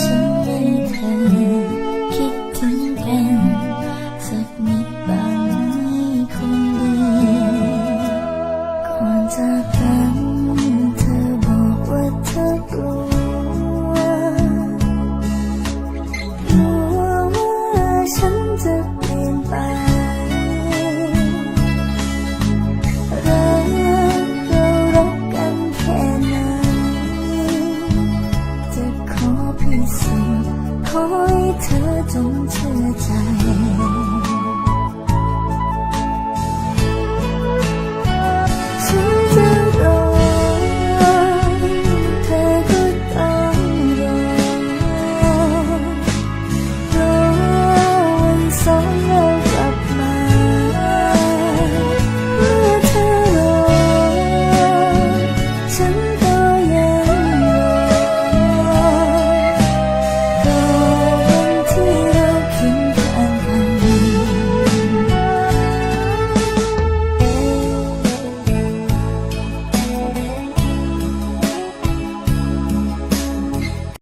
ฉันไม่เคยคิดถึงกันสักนิดบ้างไหมคนดีก่อนจากกันเธอบอกว่าเธอกลัวว่าฉันจะเปลี่ยนไปรักกันแค่ไหนจะขอพิสูจน์ขอให้เธอจงเชื่อใจ